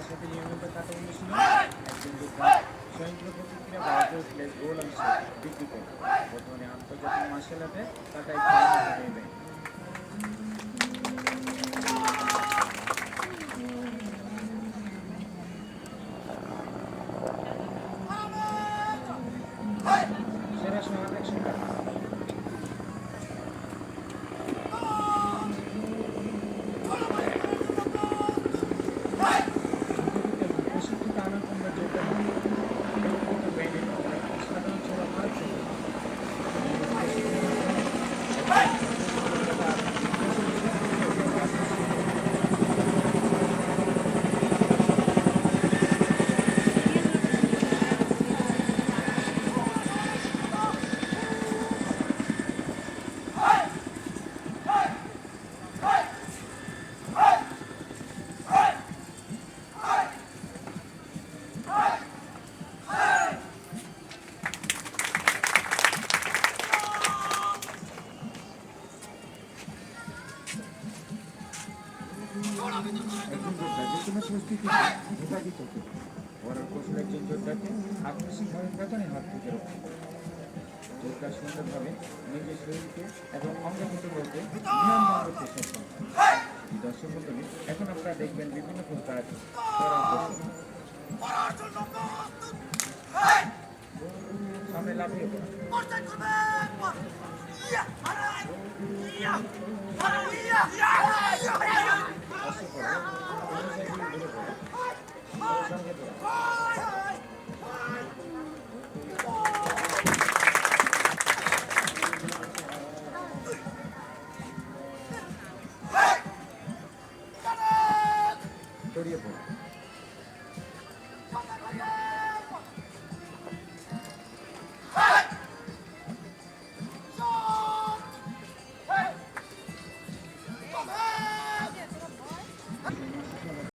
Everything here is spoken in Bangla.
সাথে নিয়মিত কাটা অনুশীলন একজন যোদ্ধা স্বয়ংক্রিয় প্রতিক্রিয়া ভারতীয় প্লেস গোল অংশে বৃদ্ধি করে বর্তমানে আন্তর্জাতিক মার্শাল আর্টে কাটাই হয়ে যায়। সেরা সমান একশো টাকা প্রশিক্ষিত আনন্দ যোদ্ধা সাধারণ সেবা পাচ্ছে একজন যোদ্ধা যে কোনো পরিস্থিতিতে হেফাজত হতে ওরার কৌশল একজন যোদ্ধাকে আত্মসিকভাবে পেছনে হাত থেকে রক্ষা করে যোদ্ধা সুন্দরভাবে নিজের শরীরকে এবং অঙ্গভূতগুলোকে নিয়ন্ত্রণ করতে সক্ষম। দর্শক মন্ডলী, এখন আপনারা দেখবেন বিভিন্ন প্রকার সামনে লাফিয়ে ছড়িয়ে পড়ে